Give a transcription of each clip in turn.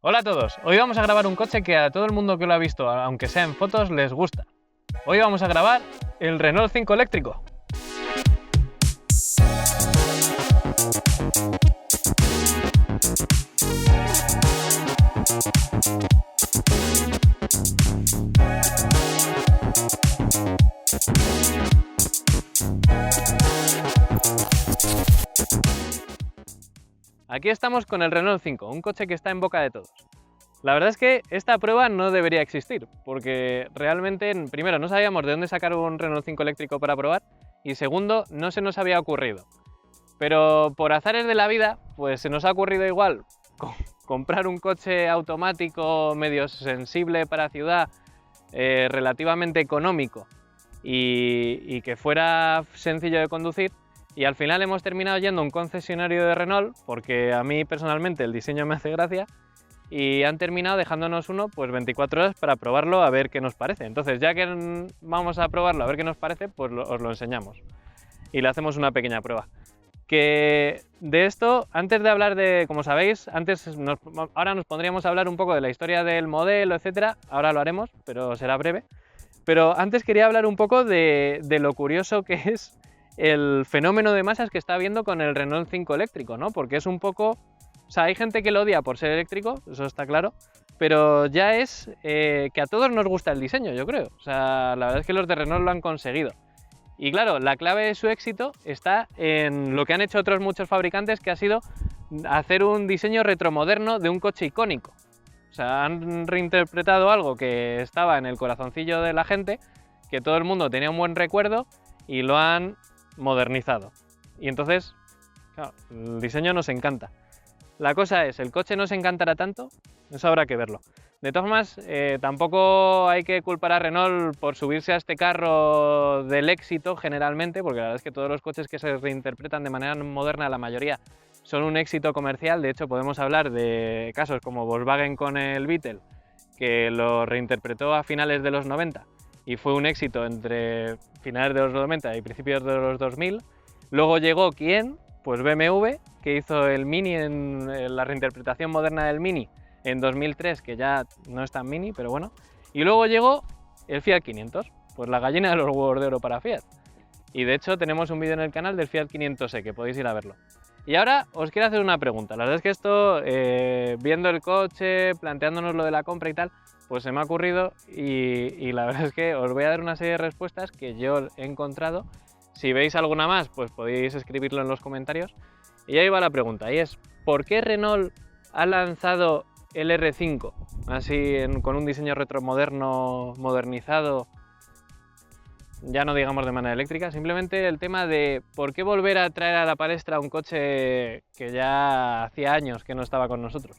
Hola a todos, hoy vamos a grabar un coche que a todo el mundo que lo ha visto, aunque sea en fotos, les gusta. Hoy vamos a grabar el Renault 5 eléctrico. Aquí estamos con el Renault 5, un coche que está en boca de todos. La verdad es que esta prueba no debería existir, porque realmente, primero, no sabíamos de dónde sacar un Renault 5 eléctrico para probar, y segundo, no se nos había ocurrido. Pero por azares de la vida, pues se nos ha ocurrido igual comprar un coche automático medio sensible para ciudad, relativamente económico y que fuera sencillo de conducir. Y al final hemos terminado yendo a un concesionario de Renault, porque a mí personalmente el diseño me hace gracia, y han terminado dejándonos uno pues 24 horas para probarlo a ver qué nos parece. Entonces, ya que vamos a probarlo a ver qué nos parece, pues os lo enseñamos y le hacemos una pequeña prueba. Que de esto, antes de hablar de, como sabéis, ahora nos pondríamos a hablar un poco de la historia del modelo, etcétera. Ahora lo haremos, pero será breve. Pero antes quería hablar un poco de lo curioso que es el fenómeno de masas que está habiendo con el Renault 5 eléctrico, ¿no? Porque es un poco... O sea, hay gente que lo odia por ser eléctrico, eso está claro, pero ya es que a todos nos gusta el diseño, yo creo. O sea, la verdad es que los de Renault lo han conseguido. Y claro, la clave de su éxito está en lo que han hecho otros muchos fabricantes, que ha sido hacer un diseño retromoderno de un coche icónico. O sea, han reinterpretado algo que estaba en el corazoncillo de la gente, que todo el mundo tenía un buen recuerdo, y lo han modernizado. Y entonces, claro, el diseño nos encanta. La cosa es, ¿el coche nos encantará tanto? Eso habrá que verlo. De todas formas, tampoco hay que culpar a Renault por subirse a este carro del éxito generalmente, porque la verdad es que todos los coches que se reinterpretan de manera moderna, la mayoría, son un éxito comercial. De hecho, podemos hablar de casos como Volkswagen con el Beetle, que lo reinterpretó a finales de los 90 y fue un éxito entre finales de los 90 y principios de los 2000. Luego llegó, ¿quién? Pues BMW, que hizo el Mini, en la reinterpretación moderna del Mini en 2003, que ya no es tan Mini, pero bueno. Y luego llegó el Fiat 500, pues la gallina de los huevos de oro para Fiat. Y de hecho tenemos un vídeo en el canal del Fiat 500e, que podéis ir a verlo. Y ahora os quiero hacer una pregunta. La verdad es que esto, viendo el coche, planteándonos lo de la compra y tal, pues se me ha ocurrido y la verdad es que os voy a dar una serie de respuestas que yo he encontrado. Si veis alguna más, pues podéis escribirlo en los comentarios. Y ahí va la pregunta, y es, ¿por qué Renault ha lanzado el R5 así con un diseño retromoderno, modernizado, ya no digamos de manera eléctrica? Simplemente el tema de por qué volver a traer a la palestra un coche que ya hacía años que no estaba con nosotros.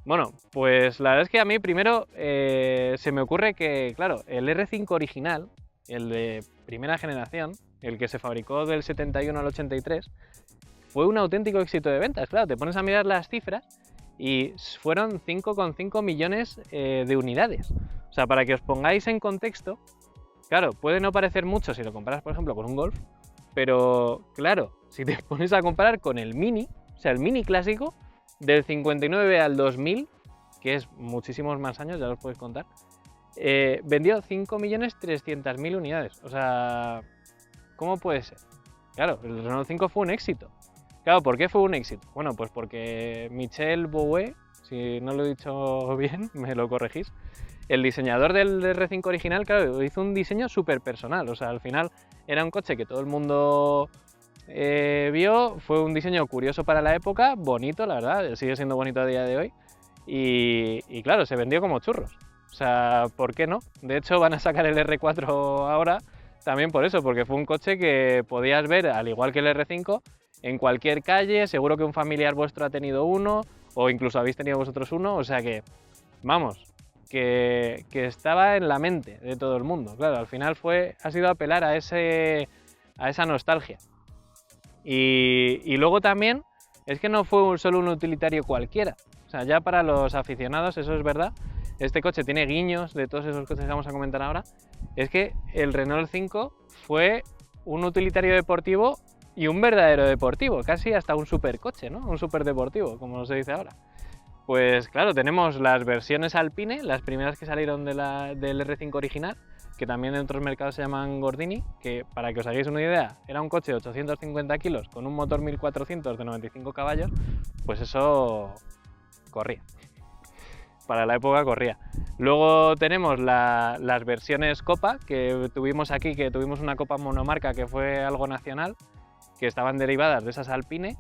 Bueno, pues la verdad es que a mí primero se me ocurre que, claro, el R5 original, el de primera generación, el que se fabricó del 71 al 83, fue un auténtico éxito de ventas. Claro, te pones a mirar las cifras y fueron 5,5 millones de unidades. O sea, para que os pongáis en contexto, claro, puede no parecer mucho si lo comparas, por ejemplo, con un Golf, pero claro, si te pones a comparar con el Mini, o sea, el Mini clásico, del 59 al 2000, que es muchísimos más años, ya los podéis contar, vendió 5.300.000 unidades. O sea, ¿cómo puede ser? Claro, el Renault 5 fue un éxito. Claro, ¿por qué fue un éxito? Bueno, pues porque Michel Bouet, si no lo he dicho bien, me lo corregís, el diseñador del R5 original, claro, hizo un diseño súper personal. O sea, al final era un coche que todo el mundo vio, fue un diseño curioso para la época, bonito, la verdad, sigue siendo bonito a día de hoy, y claro, se vendió como churros. O sea, ¿por qué no? De hecho, van a sacar el R4 ahora también por eso, porque fue un coche que podías ver, al igual que el R5, en cualquier calle. Seguro que un familiar vuestro ha tenido uno, o incluso habéis tenido vosotros uno, o sea que, vamos, que estaba en la mente de todo el mundo. Claro, al final ha sido apelar a esa nostalgia. Y luego también, es que no fue solo un utilitario cualquiera. O sea, ya para los aficionados, eso es verdad, este coche tiene guiños de todos esos coches que vamos a comentar ahora. Es que el Renault 5 fue un utilitario deportivo y un verdadero deportivo, casi hasta un supercoche, ¿no? Un superdeportivo, como se dice ahora. Pues claro, tenemos las versiones Alpine, las primeras que salieron del R5 original, que también en otros mercados se llaman Gordini, que para que os hagáis una idea, era un coche de 850 kilos con un motor 1400 de 95 caballos, pues eso corría. Para la época corría. Luego tenemos las versiones Copa, que tuvimos aquí, que tuvimos una Copa monomarca que fue algo nacional, que estaban derivadas de esas Alpine,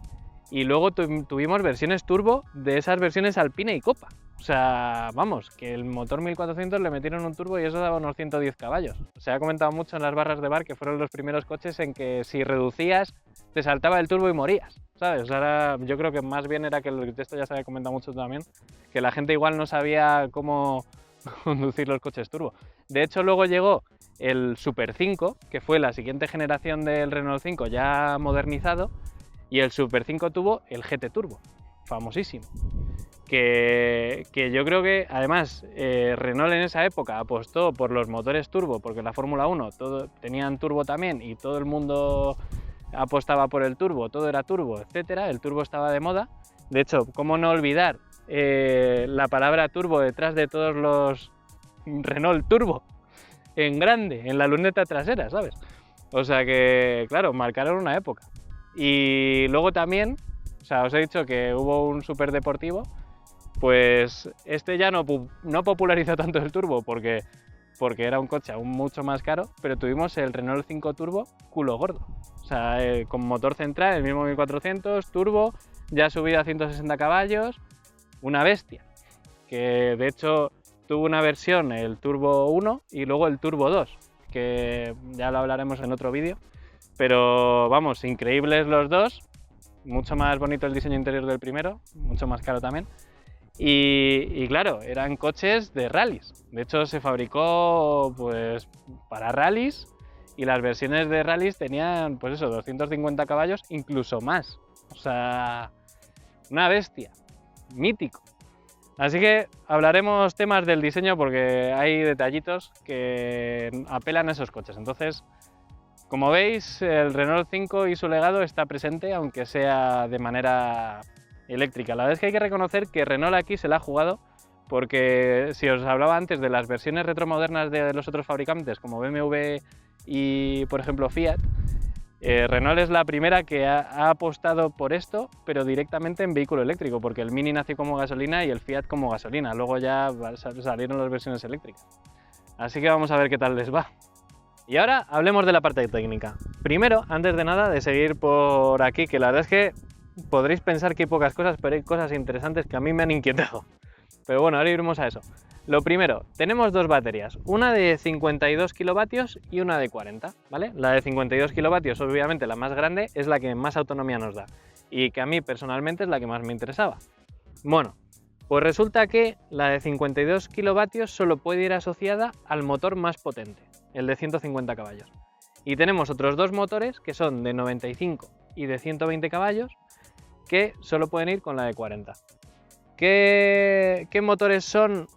y luego tuvimos versiones turbo de esas versiones Alpine y Copa. O sea, vamos, que el motor 1400 le metieron un turbo y eso daba unos 110 caballos. Se ha comentado mucho en las barras de bar que fueron los primeros coches en que si reducías te saltaba el turbo y morías, ¿sabes? Ahora yo creo que más bien era que esto ya se había comentado mucho también, que la gente igual no sabía cómo conducir los coches turbo. De hecho, luego llegó el Super 5, que fue la siguiente generación del Renault 5 ya modernizado, y el Super 5 tuvo el GT Turbo, famosísimo. Que yo creo que además Renault en esa época apostó por los motores turbo, porque en la Fórmula 1 tenían turbo también y todo el mundo apostaba por el turbo, todo era turbo, etcétera. El turbo estaba de moda. De hecho, ¿cómo no olvidar la palabra turbo detrás de todos los Renault Turbo? En grande, en la luneta trasera, ¿sabes? O sea que, claro, marcaron una época. Y luego también, o sea, os he dicho que hubo un super deportivo, pues este ya no popularizó tanto el turbo porque era un coche aún mucho más caro, pero tuvimos el Renault 5 Turbo culo gordo. O sea, con motor central, el mismo 1400, turbo, ya subido a 160 caballos, una bestia. Que de hecho tuvo una versión, el Turbo 1 y luego el Turbo 2, que ya lo hablaremos en otro vídeo. Pero vamos, increíbles los dos, mucho más bonito el diseño interior del primero, mucho más caro también. Y claro, eran coches de rallies. De hecho, se fabricó pues para rallies y las versiones de rallies tenían pues eso, 250 caballos, incluso más. O sea, una bestia, mítico. Así que hablaremos temas del diseño porque hay detallitos que apelan a esos coches. Entonces, como veis, el Renault 5 y su legado está presente, aunque sea de manera eléctrica. La verdad es que hay que reconocer que Renault aquí se la ha jugado, porque si os hablaba antes de las versiones retromodernas de los otros fabricantes, como BMW y, por ejemplo, Fiat, Renault es la primera que ha apostado por esto, pero directamente en vehículo eléctrico, porque el Mini nació como gasolina y el Fiat como gasolina. Luego ya salieron las versiones eléctricas. Así que vamos a ver qué tal les va. Y ahora hablemos de la parte técnica. Primero, antes de nada, de seguir por aquí, que la verdad es que podréis pensar que hay pocas cosas, pero hay cosas interesantes que a mí me han inquietado. Pero bueno, ahora iremos a eso. Lo primero, tenemos dos baterías, una de 52 kilovatios y una de 40, ¿vale? La de 52 kilovatios, obviamente la más grande, es la que más autonomía nos da y que a mí personalmente es la que más me interesaba. Bueno, pues resulta que la de 52 kilovatios solo puede ir asociada al motor más potente, el de 150 caballos. Y tenemos otros dos motores que son de 95 y de 120 caballos que solo pueden ir con la de 40. ¿Qué motores son?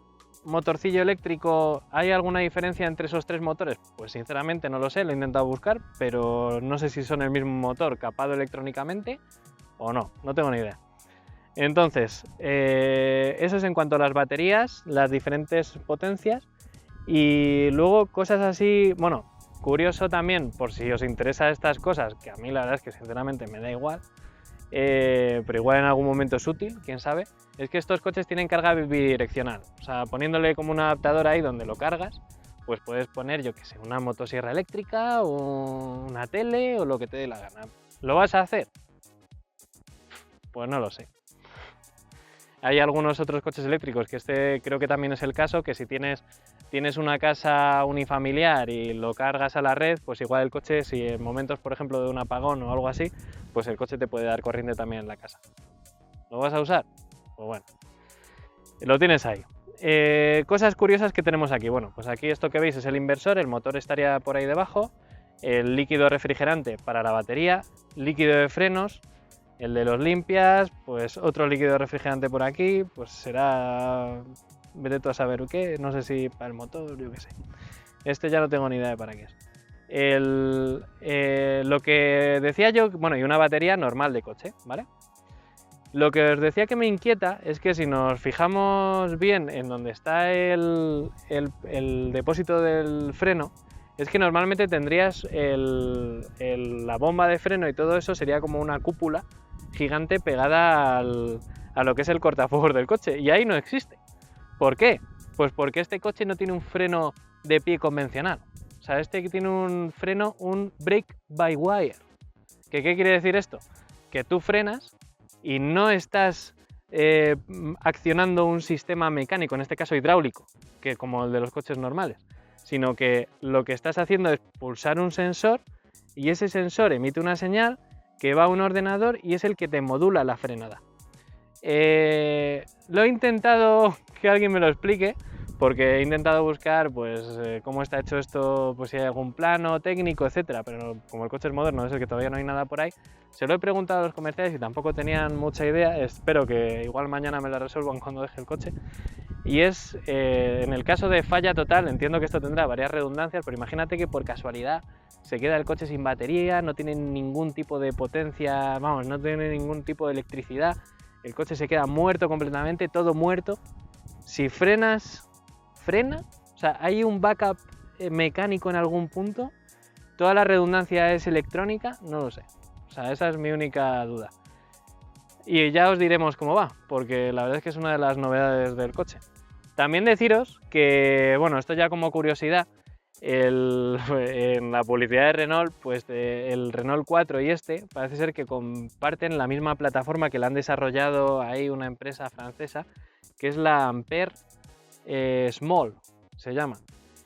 ¿Motorcillo eléctrico? ¿Hay alguna diferencia entre esos tres motores? Pues sinceramente no lo sé, lo he intentado buscar, pero no sé si son el mismo motor capado electrónicamente o no, no tengo ni idea. Entonces, eso es en cuanto a las baterías, las diferentes potencias. Y luego cosas así, bueno, curioso también, por si os interesa estas cosas, que a mí la verdad es que sinceramente me da igual, pero igual en algún momento es útil, quién sabe, es que estos coches tienen carga bidireccional. O sea, poniéndole como un adaptador ahí donde lo cargas, pues puedes poner, yo qué sé, una motosierra eléctrica o una tele o lo que te dé la gana. ¿Lo vas a hacer? Pues no lo sé. Hay algunos otros coches eléctricos, que este creo que también es el caso, que si tienes una casa unifamiliar y lo cargas a la red, pues igual el coche, si en momentos, por ejemplo, de un apagón o algo así, pues el coche te puede dar corriente también en la casa. ¿Lo vas a usar? Pues bueno, lo tienes ahí. Cosas curiosas que tenemos aquí. Bueno, pues aquí esto que veis es el inversor, el motor estaría por ahí debajo, el líquido refrigerante para la batería, líquido de frenos, el de los limpias, pues otro líquido refrigerante por aquí, pues será, vete tú a saber qué, no sé si para el motor, yo qué sé. Este ya no tengo ni idea de para qué es. Lo que decía yo, bueno, y una batería normal de coche, ¿vale? Lo que os decía que me inquieta es que si nos fijamos bien en donde está el depósito del freno, es que normalmente tendrías la bomba de freno y todo eso sería como una cúpula gigante pegada a lo que es el cortafuegos del coche, y ahí no existe. ¿Por qué? Pues porque este coche no tiene un freno de pie convencional. O sea, este tiene un freno, un brake by wire. ¿Qué quiere decir esto? Que tú frenas y no estás accionando un sistema mecánico, en este caso hidráulico, que como el de los coches normales, sino que lo que estás haciendo es pulsar un sensor y ese sensor emite una señal que va a un ordenador y es el que te modula la frenada. Lo he intentado que alguien me lo explique, porque he intentado buscar pues cómo está hecho esto, pues si hay algún plano técnico, etcétera, pero como el coche es moderno, es el que todavía no hay nada por ahí. Se lo he preguntado a los comerciales y tampoco tenían mucha idea. Espero que igual mañana me la resuelvan cuando deje el coche. Y es, en el caso de falla total, entiendo que esto tendrá varias redundancias, pero imagínate que por casualidad se queda el coche sin batería, no tiene ningún tipo de potencia, vamos, no tiene ningún tipo de electricidad, el coche se queda muerto completamente, todo muerto. Si frenas, frena, o sea, hay un backup mecánico en algún punto, toda la redundancia es electrónica, no lo sé. O sea, esa es mi única duda. Y ya os diremos cómo va, porque la verdad es que es una de las novedades del coche. También deciros que, bueno, esto ya como curiosidad, en la publicidad de Renault, pues el Renault 4 y este parece ser que comparten la misma plataforma que la han desarrollado ahí una empresa francesa, que es la Ampere Small, se llama.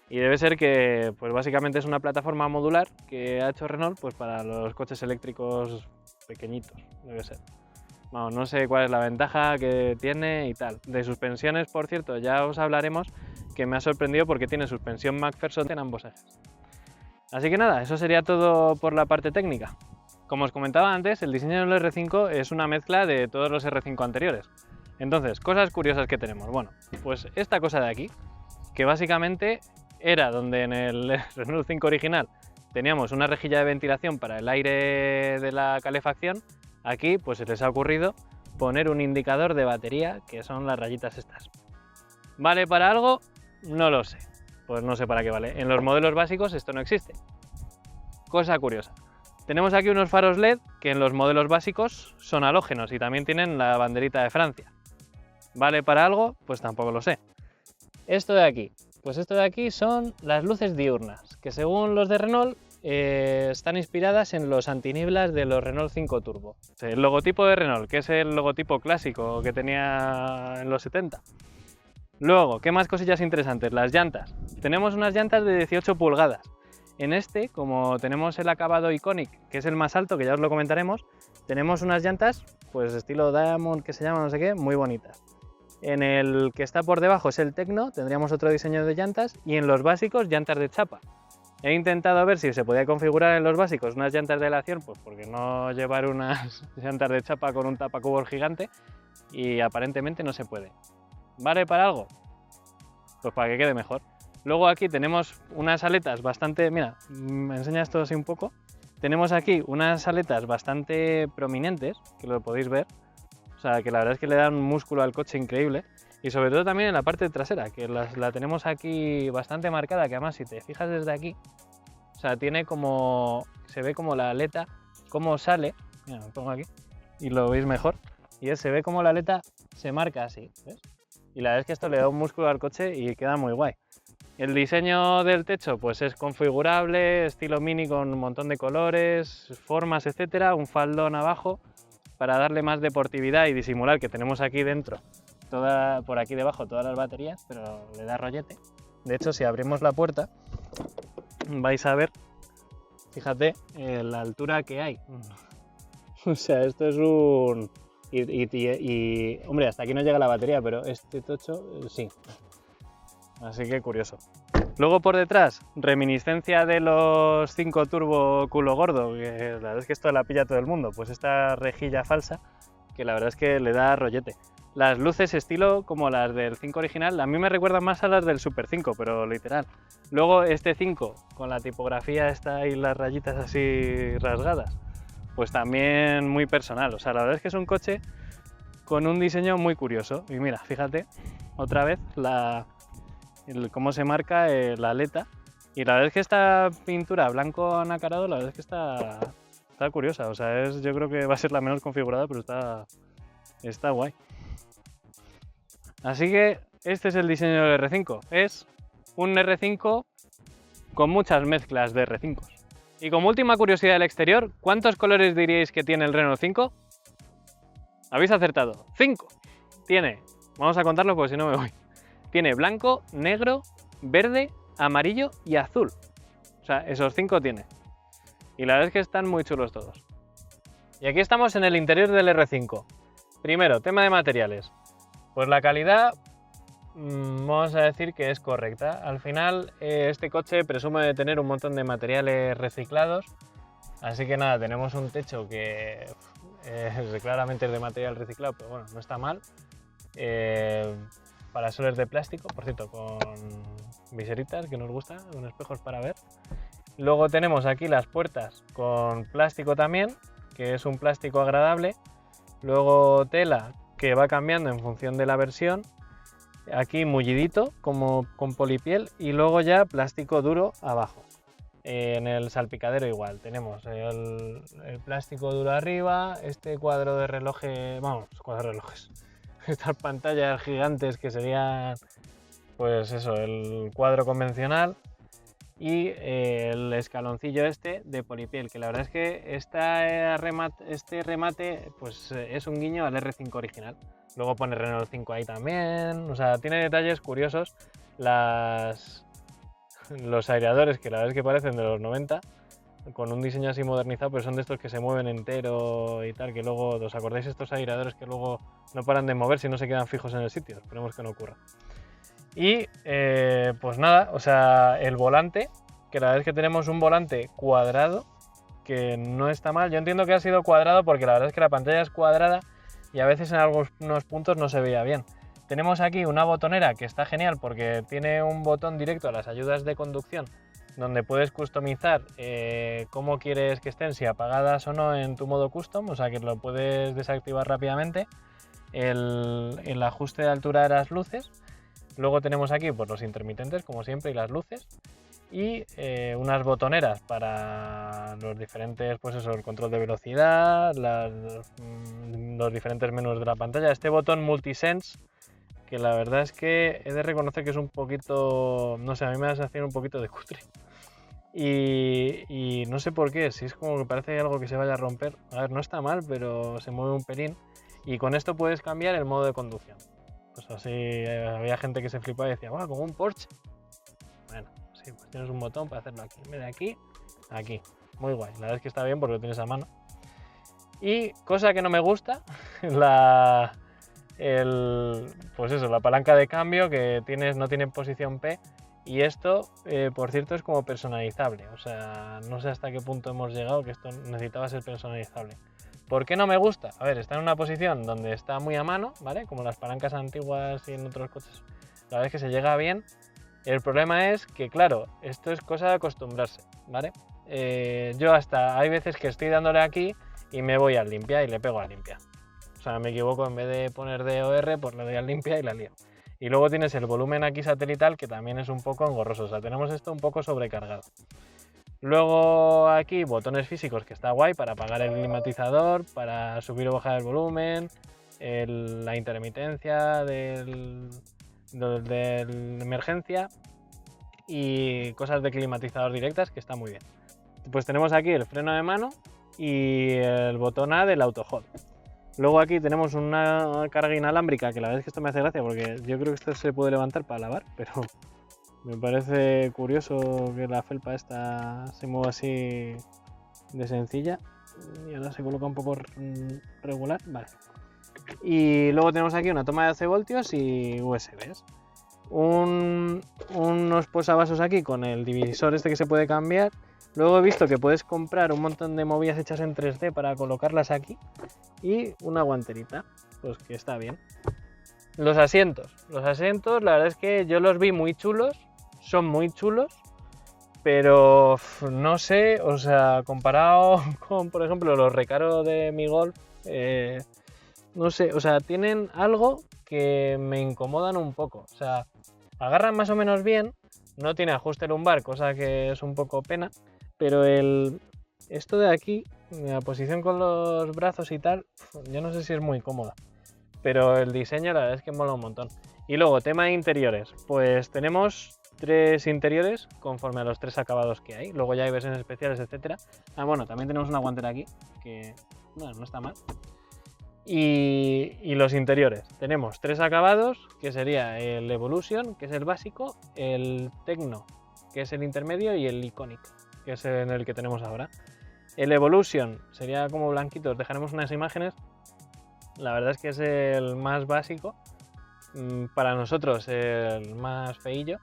Y debe ser que, pues básicamente es una plataforma modular que ha hecho Renault pues para los coches eléctricos pequeñitos, debe ser. Vamos, no sé cuál es la ventaja que tiene y tal. De suspensiones, por cierto, ya os hablaremos, que me ha sorprendido porque tiene suspensión McPherson en ambos ejes. Así que nada, eso sería todo por la parte técnica. Como os comentaba antes, el diseño del R5 es una mezcla de todos los R5 anteriores. Entonces, cosas curiosas que tenemos. Bueno, pues esta cosa de aquí, que básicamente era donde en el Renault 5 original teníamos una rejilla de ventilación para el aire de la calefacción, aquí pues se les ha ocurrido poner un indicador de batería, que son las rayitas estas. ¿Vale para algo? No lo sé. Pues no sé para qué vale. En los modelos básicos esto no existe. Cosa curiosa. Tenemos aquí unos faros LED que en los modelos básicos son halógenos y también tienen la banderita de Francia. ¿Vale para algo? Pues tampoco lo sé. Esto de aquí. Pues esto de aquí son las luces diurnas, que según los de Renault están inspiradas en los antinieblas de los Renault 5 Turbo. El logotipo de Renault, que es el logotipo clásico que tenía en los 70. Luego, ¿qué más cosillas interesantes? Las llantas. Tenemos unas llantas de 18 pulgadas. En este, como tenemos el acabado Iconic, que es el más alto, que ya os lo comentaremos, tenemos unas llantas, pues estilo Diamond, que se llama no sé qué, muy bonitas. En el que está por debajo es el Tecno, tendríamos otro diseño de llantas, y en los básicos, llantas de chapa. He intentado ver si se podía configurar en los básicos unas llantas de aleación, pues porque no llevar unas llantas de chapa con un tapacubos gigante, y aparentemente no se puede. ¿Vale para algo? Pues para que quede mejor. Luego aquí tenemos unas aletas bastante... Mira, me enseña esto así un poco. Tenemos aquí unas aletas bastante prominentes, que lo podéis ver. O sea, que la verdad es que le dan un músculo al coche increíble. Y sobre todo también en la parte trasera, que la tenemos aquí bastante marcada, que además si te fijas desde aquí, o sea, tiene como... se ve como la aleta, cómo sale. Mira, me pongo aquí y lo veis mejor. Y se ve como la aleta se marca así, ¿ves? Y la verdad es que esto le da un músculo al coche y queda muy guay. El diseño del techo pues es configurable, estilo mini con un montón de colores, formas, etcétera, un faldón abajo para darle más deportividad y disimular que tenemos aquí dentro, por aquí debajo todas las baterías, pero le da rollete. De hecho, si abrimos la puerta vais a ver, fíjate, la altura que hay. O sea, esto es un... Y hombre, hasta aquí no llega la batería, pero este tocho sí. Así que curioso. Luego por detrás, reminiscencia de los 5 Turbo culo gordo, que la verdad es que esto la pilla todo el mundo, pues esta rejilla falsa, que la verdad es que le da rollete. Las luces estilo como las del 5 original, a mí me recuerdan más a las del Super 5, pero literal. Luego este 5, con la tipografía esta y las rayitas así rasgadas, pues también muy personal. O sea, la verdad es que es un coche con un diseño muy curioso. Y mira, fíjate, otra vez cómo se marca la aleta. Y la verdad es que esta pintura blanco anacarado, la verdad es que está curiosa. O sea, yo creo que va a ser la menos configurada, pero está guay. Así que este es el diseño del R5. Es un R5 con muchas mezclas de R5. Y como última curiosidad del exterior, ¿cuántos colores diríais que tiene el Renault 5? Habéis acertado. 5. Vamos a contarlo porque si no me voy. Tiene blanco, negro, verde, amarillo y azul. O sea, esos 5 tiene. Y la verdad es que están muy chulos todos. Y aquí estamos en el interior del R5. Primero, tema de materiales. Pues la calidad, vamos a decir que es correcta. Al final, este coche presume de tener un montón de materiales reciclados. Así que nada, tenemos un techo que claramente es de material reciclado, pero bueno, no está mal. Parasoles de plástico, por cierto, con viseritas que nos gustan, con espejos para ver. Luego tenemos aquí las puertas con plástico también, que es un plástico agradable. Luego tela que va cambiando en función de la versión. Aquí mullidito, como con polipiel, y luego ya plástico duro abajo. En el salpicadero igual, tenemos el plástico duro arriba, este cuadro de relojes, cuadro de relojes, estas pantallas gigantes que serían, pues eso, el cuadro convencional, y el escaloncillo este de polipiel, que la verdad es que este remate pues es un guiño al R5 original. Luego pone Renault 5 ahí también, o sea, tiene detalles curiosos. Los aireadores, que la verdad es que parecen de los 90, con un diseño así modernizado, pero son de estos que se mueven entero y tal, que luego, ¿os acordáis estos aireadores que luego no paran de moverse y no se quedan fijos en el sitio? Esperemos que no ocurra. Y pues nada, o sea, el volante, que la verdad es que tenemos un volante cuadrado, que no está mal. Yo entiendo que ha sido cuadrado porque la verdad es que la pantalla es cuadrada y a veces en algunos puntos no se veía bien. Tenemos aquí una botonera que está genial porque tiene un botón directo a las ayudas de conducción donde puedes customizar cómo quieres que estén, si apagadas o no en tu modo custom, o sea que lo puedes desactivar rápidamente. El ajuste de altura de las luces. Luego tenemos aquí pues, los intermitentes, como siempre, y las luces. Y unas botoneras para los diferentes, pues eso, el control de velocidad, los diferentes menús de la pantalla. Este botón Multisense, que la verdad es que he de reconocer que es un poquito, no sé, a mí me da sensación un poquito de cutre. Y no sé por qué, si es como que parece algo que se vaya a romper. A ver, no está mal, pero se mueve un pelín. Y con esto puedes cambiar el modo de conducción. Pues así había gente que se flipaba y decía, ¡guau, como un Porsche! Bueno, sí, pues tienes un botón para hacerlo aquí. En vez de aquí, aquí. Muy guay. La verdad es que está bien porque lo tienes a mano. Y cosa que no me gusta, pues eso, la palanca de cambio que no tiene posición P. Y esto, por cierto, es como personalizable. O sea, no sé hasta qué punto hemos llegado que esto necesitaba ser personalizable. ¿Por qué no me gusta? A ver, está en una posición donde está muy a mano, ¿vale? Como las palancas antiguas y en otros coches. La verdad es que se llega bien. El problema es que, claro, esto es cosa de acostumbrarse, ¿vale? Hay veces que estoy dándole aquí y me voy al limpia y le pego a limpia. O sea, me equivoco, en vez de poner DOR, pues le doy al limpia y la lío. Y luego tienes el volumen aquí satelital, que también es un poco engorroso. O sea, tenemos esto un poco sobrecargado. Luego aquí botones físicos, que está guay para apagar el climatizador, para subir o bajar el volumen, la intermitencia de emergencia y cosas de climatizador directas, que está muy bien. Pues tenemos aquí el freno de mano y el botón A del auto hold. Luego aquí tenemos una carga inalámbrica, que la verdad es que esto me hace gracia porque yo creo que esto se puede levantar para lavar, pero me parece curioso que la felpa esta se mueva así de sencilla. Y ahora se coloca un poco regular. Vale. Y luego tenemos aquí una toma de 12 voltios y USBs. Unos posavasos aquí con el divisor este que se puede cambiar. Luego he visto que puedes comprar un montón de movidas hechas en 3D para colocarlas aquí. Y una guanterita, pues que está bien. Los asientos, la verdad es que yo los vi muy chulos. Son muy chulos, pero no sé, o sea, comparado con, por ejemplo, los Recaro de mi Golf, no sé, o sea, tienen algo que me incomodan un poco. O sea, agarran más o menos bien, no tiene ajuste lumbar, cosa que es un poco pena, pero esto de aquí, la posición con los brazos y tal, yo no sé si es muy cómoda, pero el diseño la verdad es que mola un montón. Y luego, tema de interiores, pues tenemos 3 interiores conforme a los 3 acabados que hay, luego ya hay versiones especiales, etcétera. Ah, bueno, también tenemos una guantera aquí, que bueno, no está mal. Y los interiores, tenemos 3 acabados, que sería el Evolution, que es el básico, el Tecno, que es el intermedio, y el Iconic, que es en el que tenemos ahora. El Evolution sería como blanquito, os dejaremos unas imágenes. La verdad es que es el más básico, para nosotros el más feillo.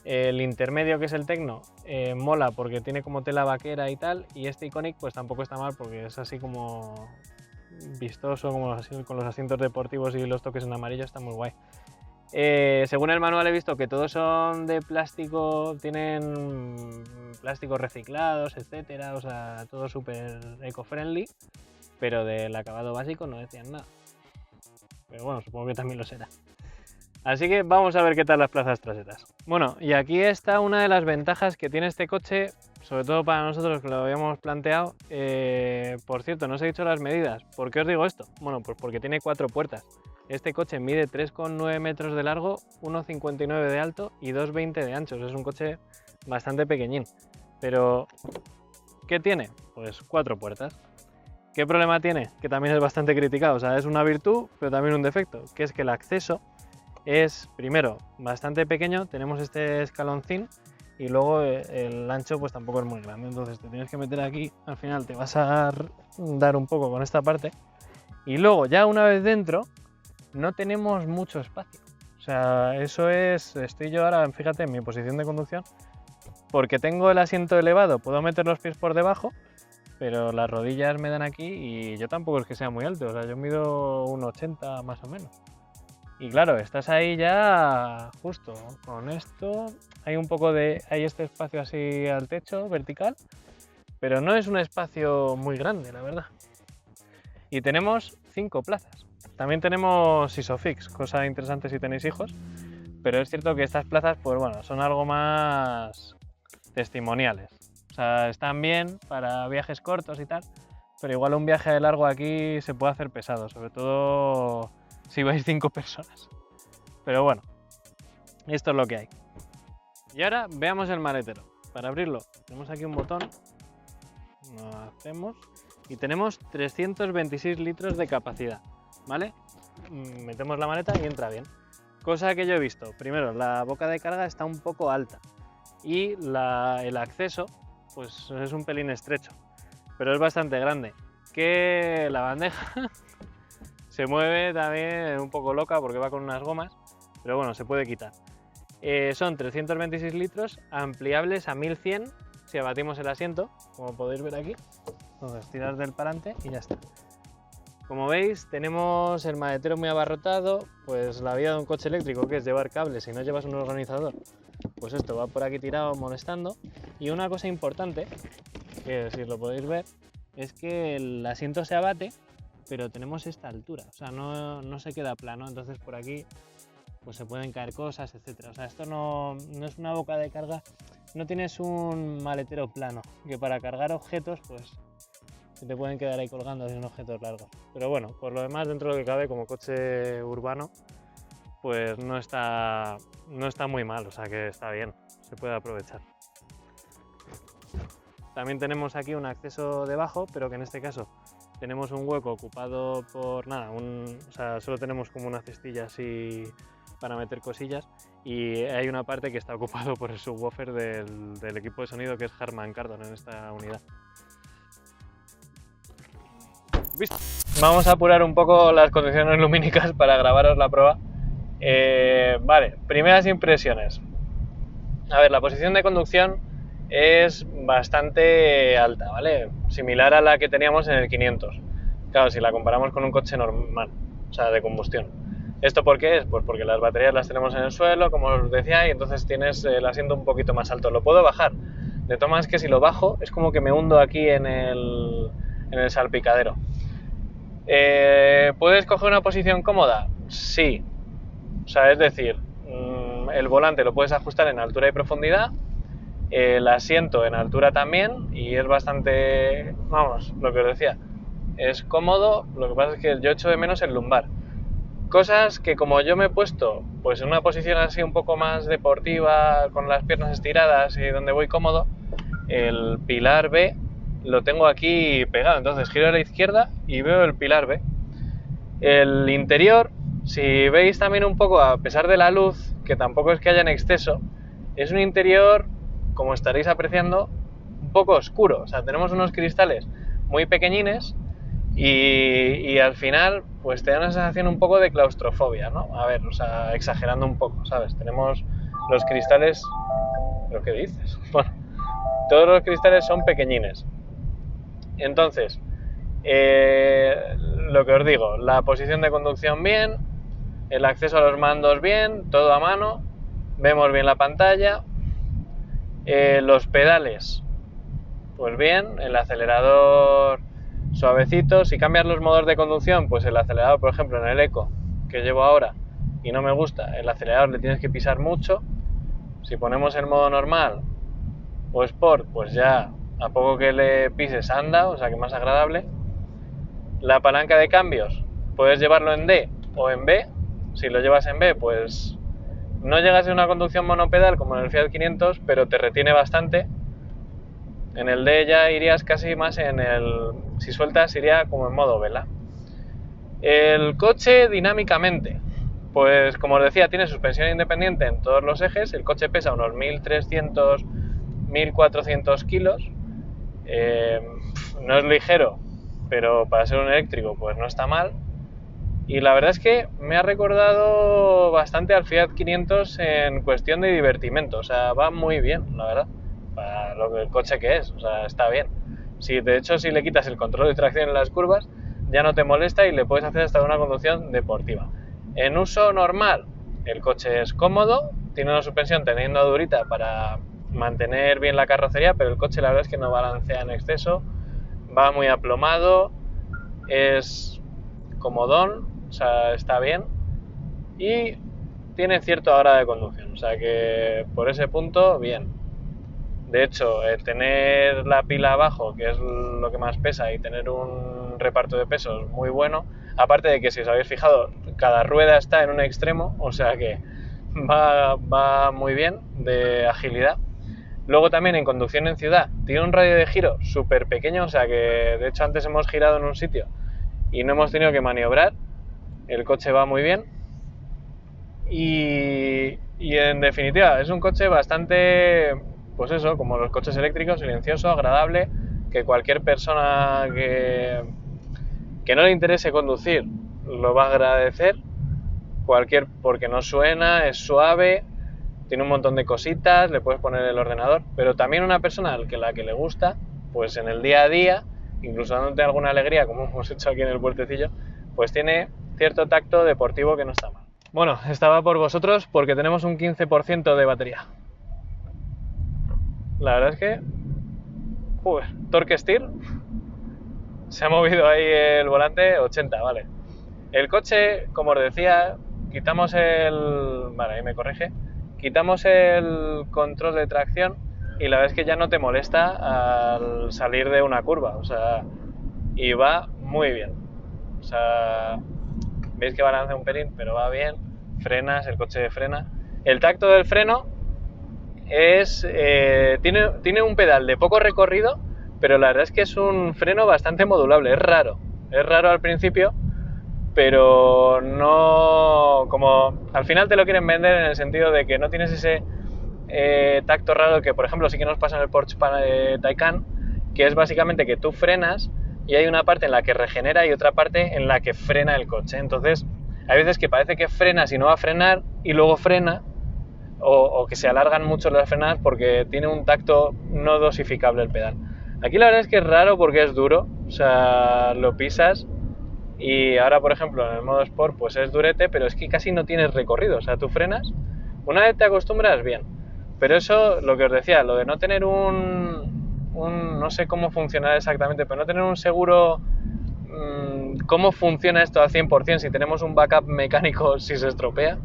El intermedio, que es el Tecno, mola porque tiene como tela vaquera y tal, y este Iconic pues tampoco está mal porque es así como vistoso, como con los asientos deportivos y los toques en amarillo, está muy guay. Según el manual he visto que todos son de plástico, tienen plásticos reciclados, etcétera, o sea, todo súper eco-friendly, pero del acabado básico no decían nada. Pero bueno, supongo que también lo será. Así que vamos a ver qué tal las plazas traseras. Bueno, y aquí está una de las ventajas que tiene este coche, sobre todo para nosotros que lo habíamos planteado. Por cierto, no os he dicho las medidas. ¿Por qué os digo esto? Bueno, pues porque tiene 4 puertas. Este coche mide 3,9 metros de largo, 1,59 de alto y 2,20 de ancho. Es un coche bastante pequeñín. Pero, ¿qué tiene? Pues 4 puertas. ¿Qué problema tiene? Que también es bastante criticado. O sea, es una virtud, pero también un defecto, que es que el acceso es, primero, bastante pequeño, tenemos este escaloncín y luego el ancho pues tampoco es muy grande, entonces te tienes que meter aquí, al final te vas a dar un poco con esta parte y luego ya una vez dentro no tenemos mucho espacio. O sea, eso es, estoy yo ahora, fíjate, en mi posición de conducción, porque tengo el asiento elevado, puedo meter los pies por debajo, pero las rodillas me dan aquí y yo tampoco es que sea muy alto, o sea, yo mido 1,80 más o menos. Y claro, estás ahí ya justo con esto, hay un poco de, hay este espacio así al techo, vertical, pero no es un espacio muy grande, la verdad. Y tenemos 5 plazas. También tenemos Isofix, cosa interesante si tenéis hijos, pero es cierto que estas plazas, pues bueno, son algo más testimoniales. O sea, están bien para viajes cortos y tal, pero igual un viaje de largo aquí se puede hacer pesado, sobre todo si vais 5 personas. Pero bueno, esto es lo que hay. Y ahora veamos el maletero. Para abrirlo tenemos aquí un botón, lo hacemos y tenemos 326 litros de capacidad, ¿vale? Metemos la maleta y entra bien. Cosa que yo he visto, primero la boca de carga está un poco alta y el acceso pues es un pelín estrecho, pero es bastante grande. Que la bandeja se mueve también un poco loca porque va con unas gomas, pero bueno, se puede quitar. Son 326 litros ampliables a 1100 si abatimos el asiento, como podéis ver aquí. Entonces tiras del parante y ya está. Como veis, tenemos el maletero muy abarrotado, pues la vida de un coche eléctrico, que es llevar cables si no llevas un organizador, pues esto va por aquí tirado molestando. Y una cosa importante, que si lo podéis ver, es que el asiento se abate, pero tenemos esta altura, o sea, no se queda plano, entonces por aquí pues se pueden caer cosas, etcétera. O sea, esto no es una boca de carga, no tienes un maletero plano, que para cargar objetos pues se te pueden quedar ahí colgando de unos objetos largos. Pero bueno, por lo demás, dentro de lo que cabe como coche urbano, pues no está muy mal, o sea que está bien, se puede aprovechar. También tenemos aquí un acceso debajo, pero que en este caso tenemos un hueco ocupado por nada, o sea, solo tenemos como una cestilla así para meter cosillas y hay una parte que está ocupado por el subwoofer del equipo de sonido, que es Harman Kardon en esta unidad. ¿Visto? Vamos a apurar un poco las condiciones lumínicas para grabaros la prueba. Vale, primeras impresiones. A ver, la posición de conducción es bastante alta, ¿vale? Similar a la que teníamos en el 500. Claro, si la comparamos con un coche normal, o sea, de combustión. ¿Esto por qué es? Pues porque las baterías las tenemos en el suelo, como os decía, y entonces tienes el asiento un poquito más alto. Lo puedo bajar. De todas maneras, que si lo bajo es como que me hundo aquí en el salpicadero. ¿Puedes coger una posición cómoda? Sí. O sea, es decir, el volante lo puedes ajustar en altura y profundidad, el asiento en altura también, y es bastante, vamos, lo que os decía, es cómodo. Lo que pasa es que yo echo de menos el lumbar. Cosas que como yo me he puesto pues en una posición así un poco más deportiva, con las piernas estiradas y donde voy cómodo, el pilar B lo tengo aquí pegado, entonces giro a la izquierda y veo el pilar B. El interior, si veis también un poco, a pesar de la luz, que tampoco es que haya en exceso, es un interior, como estaréis apreciando, un poco oscuro. O sea, tenemos unos cristales muy pequeñines y al final pues te da una sensación un poco de claustrofobia, ¿no? A ver, o sea, exagerando un poco, ¿sabes? Tenemos los cristales... ¿Pero qué dices? Bueno, todos los cristales son pequeñines. Entonces, lo que os digo, la posición de conducción bien, el acceso a los mandos bien, todo a mano, vemos bien la pantalla, los pedales, pues bien, el acelerador suavecito. Si cambias los modos de conducción, pues el acelerador, por ejemplo, en el Eco que llevo ahora y no me gusta, el acelerador le tienes que pisar mucho. Si ponemos el modo normal o Sport, pues ya a poco que le pises anda, o sea que más agradable. La palanca de cambios, puedes llevarlo en D o en B. Si lo llevas en B, pues no llegas a una conducción monopedal como en el Fiat 500, pero te retiene bastante. En el D ya irías casi más en el... Si sueltas iría como en modo vela. El coche dinámicamente, pues como os decía, tiene suspensión independiente en todos los ejes. El coche pesa unos 1300, 1400 kilos. No es ligero, pero para ser un eléctrico pues no está mal. Y la verdad es que me ha recordado bastante al Fiat 500 en cuestión de divertimento. O sea, va muy bien, la verdad, para lo que el coche que es. O sea, está bien. Si, de hecho, si le quitas el control de tracción en las curvas, ya no te molesta y le puedes hacer hasta una conducción deportiva. En uso normal, el coche es cómodo, tiene una suspensión teniendo durita para mantener bien la carrocería, pero el coche la verdad es que no balancea en exceso, va muy aplomado, es comodón, o sea, está bien y tiene cierta hora de conducción, o sea que por ese punto, bien. De hecho, el tener la pila abajo, que es lo que más pesa, y tener un reparto de pesos muy bueno, aparte de que, si os habéis fijado, cada rueda está en un extremo, o sea que va muy bien de agilidad. Luego también en conducción en ciudad tiene un radio de giro súper pequeño, o sea que de hecho antes hemos girado en un sitio y no hemos tenido que maniobrar. El coche va muy bien y en definitiva es un coche bastante, pues eso, como los coches eléctricos, silencioso, agradable, que cualquier persona que no le interese conducir lo va a agradecer, porque no suena, es suave, tiene un montón de cositas, le puedes poner el ordenador, pero también una persona a la que le gusta, pues en el día a día, incluso dándote alguna alegría, como hemos hecho aquí en el puertecillo, pues tiene cierto tacto deportivo que no está mal. Bueno, estaba por vosotros porque tenemos un 15% de batería. La verdad es que... torque steer. Se ha movido ahí el volante 80, vale. El coche, como os decía, quitamos el... Vale, ahí me corrige. Quitamos el control de tracción y la verdad es que ya no te molesta al salir de una curva, o sea, y va muy bien. O sea, veis que balancea un pelín, pero va bien. Frenas, el coche frena. El tacto del freno es... tiene un pedal de poco recorrido, pero la verdad es que es un freno bastante modulable, es raro. Es raro al principio, pero no... Como al final te lo quieren vender en el sentido de que no tienes ese tacto raro que, por ejemplo, sí que nos pasa en el Porsche Taycan, que es básicamente que tú frenas y hay una parte en la que regenera y otra parte en la que frena el coche. Entonces, hay veces que parece que frenas y no va a frenar y luego frena, o que se alargan mucho las frenadas porque tiene un tacto no dosificable el pedal. Aquí la verdad es que es raro porque es duro, o sea, lo pisas y ahora, por ejemplo, en el modo Sport pues es durete, pero es que casi no tienes recorrido, o sea, tú frenas, una vez te acostumbras bien, pero eso, lo que os decía, lo de no tener un no sé cómo funcionará exactamente, pero no tener un seguro cómo funciona esto al 100%, si tenemos un backup mecánico si se estropea,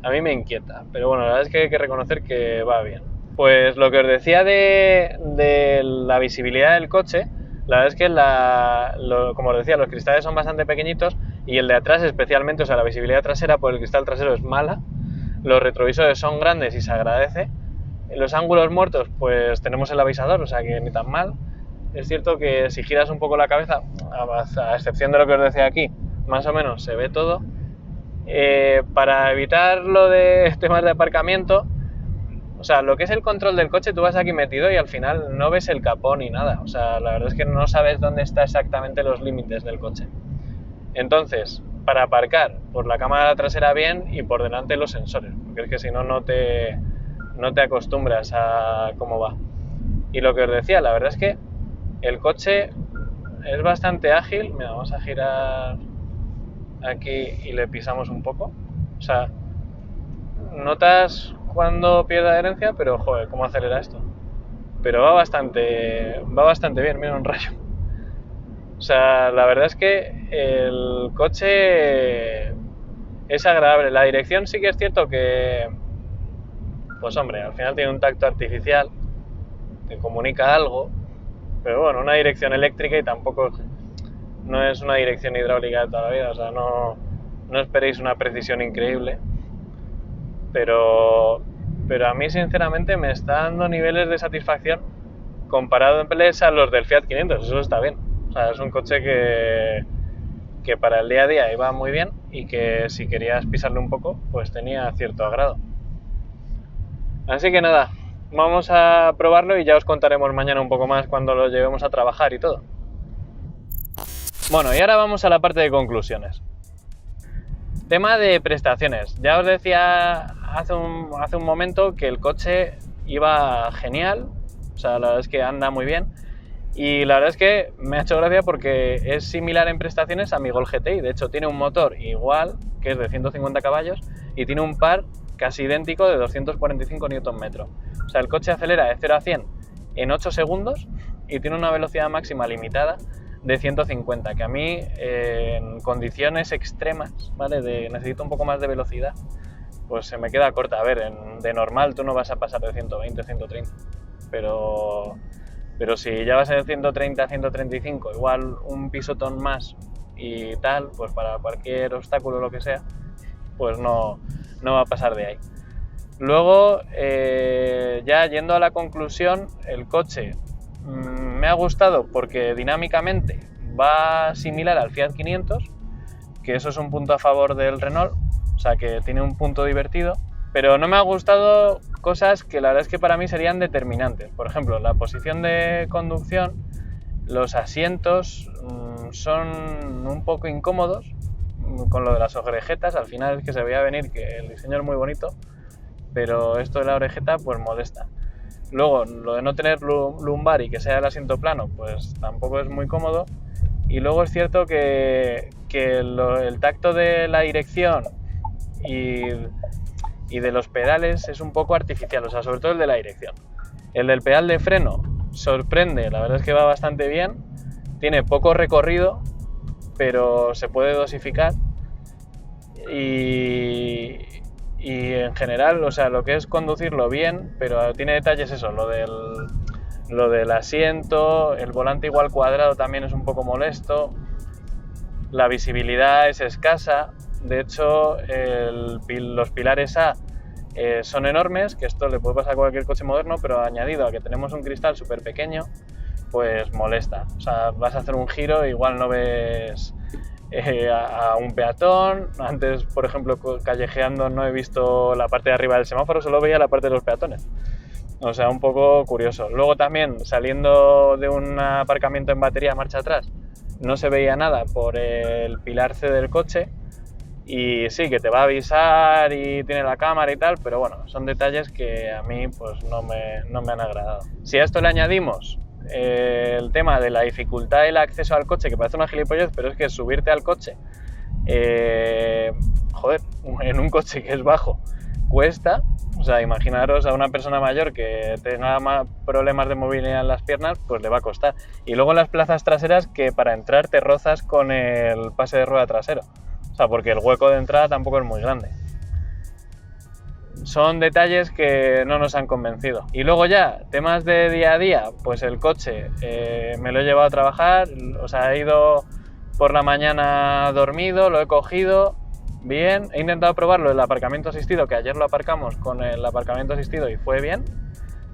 a mí me inquieta. Pero bueno, la verdad es que hay que reconocer que va bien. Pues lo que os decía de la visibilidad del coche, la verdad es que, como os decía, los cristales son bastante pequeñitos y el de atrás especialmente, o sea, la visibilidad trasera por el cristal trasero es mala, los retrovisores son grandes y se agradece, los ángulos muertos pues tenemos el avisador, o sea que ni tan mal. Es cierto que si giras un poco la cabeza, a excepción de lo que os decía aquí, más o menos se ve todo. Para evitar lo de temas de aparcamiento, o sea, lo que es el control del coche, tú vas aquí metido y al final no ves el capó ni nada. O sea, la verdad es que no sabes dónde están exactamente los límites del coche. Entonces, para aparcar, por la cámara trasera bien y por delante los sensores, porque es que si no, no te acostumbras a cómo va. Y lo que os decía, la verdad es que el coche es bastante ágil. Mira, vamos a girar aquí y le pisamos un poco. O sea, notas cuando pierde adherencia, pero joder, cómo acelera esto. Pero va bastante bien, mira un rayo. O sea, la verdad es que el coche es agradable. La dirección sí que es cierto que, pues hombre, al final tiene un tacto artificial, te comunica algo, pero bueno, una dirección eléctrica y tampoco no es una dirección hidráulica de toda la vida, o sea, no esperéis una precisión increíble, pero a mí sinceramente me está dando niveles de satisfacción comparado a los del Fiat 500, eso está bien. O sea, es un coche que para el día a día iba muy bien y que si querías pisarle un poco, pues tenía cierto agrado. Así que nada, vamos a probarlo y ya os contaremos mañana un poco más cuando lo llevemos a trabajar y todo. Bueno, y ahora vamos a la parte de conclusiones. Tema de prestaciones. Ya os decía hace un momento que el coche iba genial, o sea, la verdad es que anda muy bien. Y la verdad es que me ha hecho gracia porque es similar en prestaciones a mi Golf GTI. De hecho, tiene un motor igual, que es de 150 caballos, y tiene un par casi idéntico de 245 Nm. O sea, el coche acelera de 0 a 100 en 8 segundos y tiene una velocidad máxima limitada de 150, que a mí en condiciones extremas, ¿vale? Necesito un poco más de velocidad, pues se me queda corta. A ver, de normal tú no vas a pasar de 120, 130, pero si ya vas a 130, 135, igual un pisotón más y tal, pues para cualquier obstáculo o lo que sea, pues no va a pasar de ahí. Luego, ya yendo a la conclusión, el coche me ha gustado porque dinámicamente va similar al Fiat 500, que eso es un punto a favor del Renault, o sea que tiene un punto divertido. Pero no me ha gustado cosas que la verdad es que para mí serían determinantes. Por ejemplo, la posición de conducción, los asientos son un poco incómodos con lo de las orejetas. Al final es que se veía venir que el diseño es muy bonito, pero esto de la orejeta pues molesta. Luego, lo de no tener lumbar y que sea el asiento plano, pues tampoco es muy cómodo. Y luego es cierto que el tacto de la dirección y de los pedales es un poco artificial, o sea, sobre todo el de la dirección. El del pedal de freno sorprende, la verdad es que va bastante bien, tiene poco recorrido, pero se puede dosificar y en general, o sea, lo que es conducirlo bien, pero tiene detalles eso, lo del asiento, el volante igual cuadrado también es un poco molesto, la visibilidad es escasa. De hecho, los pilares A son enormes, que esto le puede pasar a cualquier coche moderno, pero añadido a que tenemos un cristal súper pequeño, pues molesta. O sea, vas a hacer un giro e igual no ves a un peatón. Antes, por ejemplo, callejeando no he visto la parte de arriba del semáforo, solo veía la parte de los peatones. O sea, un poco curioso. Luego también, saliendo de un aparcamiento en batería marcha atrás, no se veía nada por el pilar C del coche. Y sí, que te va a avisar y tiene la cámara y tal, pero bueno, son detalles que a mí pues no me han agradado. Si a esto le añadimos el tema de la dificultad del acceso al coche, que parece una gilipollez, pero es que subirte al coche, joder, en un coche que es bajo cuesta, o sea, imaginaros a una persona mayor que tenga más problemas de movilidad en las piernas, pues le va a costar. Y luego las plazas traseras, que para entrar te rozas con el pase de rueda trasero, o sea, porque el hueco de entrada tampoco es muy grande. Son detalles que no nos han convencido. Y luego ya, temas de día a día, pues el coche me lo he llevado a trabajar, o sea, he ido por la mañana dormido, lo he cogido bien, he intentado probarlo el aparcamiento asistido, que ayer lo aparcamos con el aparcamiento asistido y fue bien.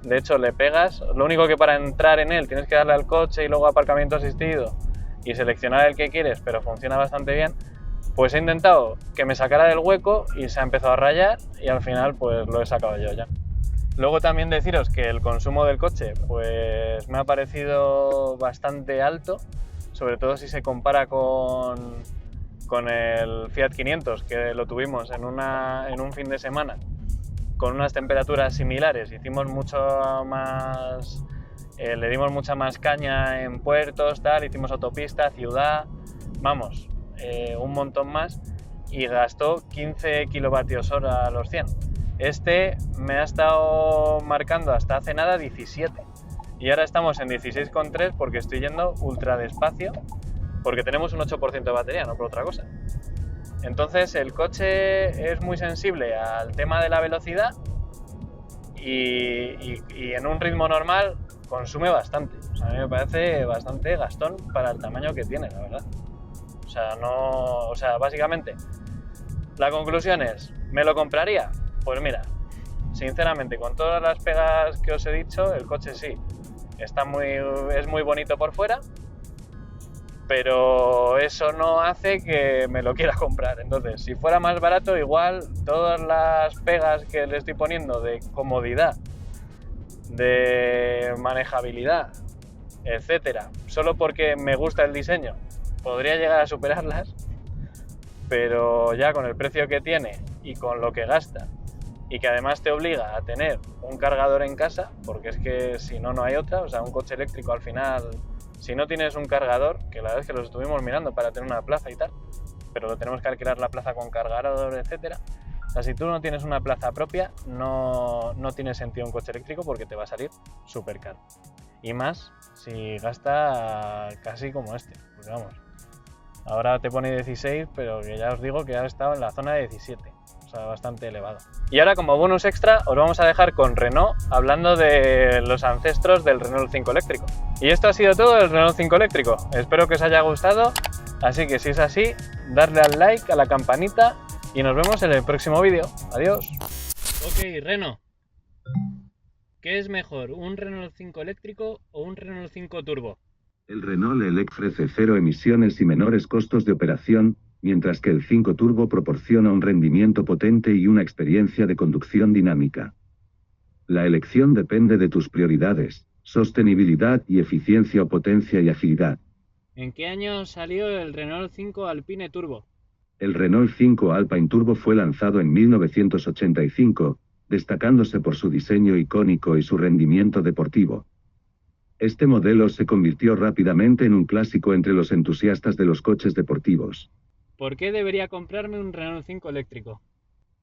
De hecho, le pegas, lo único que para entrar en él tienes que darle al coche y luego aparcamiento asistido y seleccionar el que quieres, pero funciona bastante bien. Pues he intentado que me sacara del hueco y se ha empezado a rayar y al final pues lo he sacado yo ya. Luego también deciros que el consumo del coche pues me ha parecido bastante alto, sobre todo si se compara con el Fiat 500, que lo tuvimos en un fin de semana con unas temperaturas similares. Hicimos mucho más, le dimos mucha más caña en puertos, tal, hicimos autopista, ciudad, vamos, un montón más, y gastó 15 kilovatios hora a los 100. Este me ha estado marcando hasta hace nada 17 y ahora estamos en 16,3 porque estoy yendo ultra despacio porque tenemos un 8% de batería, no por otra cosa. Entonces el coche es muy sensible al tema de la velocidad y en un ritmo normal consume bastante. O sea, a mí me parece bastante gastón para el tamaño que tiene, la verdad. O sea, básicamente, la conclusión es, ¿me lo compraría? Pues mira, sinceramente, con todas las pegas que os he dicho, el coche sí, es muy bonito por fuera, pero eso no hace que me lo quiera comprar. Entonces, si fuera más barato, igual todas las pegas que le estoy poniendo de comodidad, de manejabilidad, etcétera, solo porque me gusta el diseño, podría llegar a superarlas, pero ya con el precio que tiene y con lo que gasta y que además te obliga a tener un cargador en casa, porque es que si no, no hay otra. O sea, un coche eléctrico al final, si no tienes un cargador, que la verdad es que los estuvimos mirando para tener una plaza y tal, pero lo tenemos que alquilar la plaza con cargador, etcétera. O sea, si tú no tienes una plaza propia, no tiene sentido un coche eléctrico porque te va a salir súper caro. Y más si gasta casi como este, porque vamos, ahora te pone 16, pero que ya os digo que ha estado en la zona de 17, o sea, bastante elevado. Y ahora, como bonus extra, os vamos a dejar con Renault hablando de los ancestros del Renault 5 eléctrico. Y esto ha sido todo del Renault 5 eléctrico. Espero que os haya gustado, así que si es así, darle al like, a la campanita y nos vemos en el próximo vídeo. Adiós. Ok, Renault, ¿qué es mejor, un Renault 5 eléctrico o un Renault 5 turbo? El Renault Elec ofrece cero emisiones y menores costos de operación, mientras que el 5 Turbo proporciona un rendimiento potente y una experiencia de conducción dinámica. La elección depende de tus prioridades, sostenibilidad y eficiencia o potencia y agilidad. ¿En qué año salió el Renault 5 Alpine Turbo? El Renault 5 Alpine Turbo fue lanzado en 1985, destacándose por su diseño icónico y su rendimiento deportivo. Este modelo se convirtió rápidamente en un clásico entre los entusiastas de los coches deportivos. ¿Por qué debería comprarme un Renault 5 eléctrico?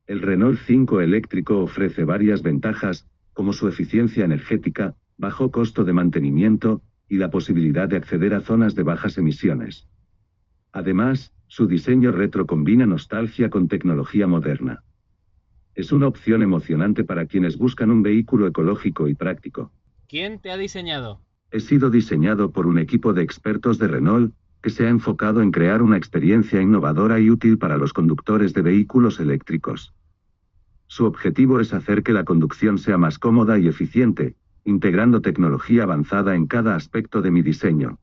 El Renault 5 eléctrico ofrece varias ventajas, como su eficiencia energética, bajo costo de mantenimiento, y la posibilidad de acceder a zonas de bajas emisiones. Además, su diseño retro combina nostalgia con tecnología moderna. Es una opción emocionante para quienes buscan un vehículo ecológico y práctico. ¿Quién te ha diseñado? He sido diseñado por un equipo de expertos de Renault, que se ha enfocado en crear una experiencia innovadora y útil para los conductores de vehículos eléctricos. Su objetivo es hacer que la conducción sea más cómoda y eficiente, integrando tecnología avanzada en cada aspecto de mi diseño.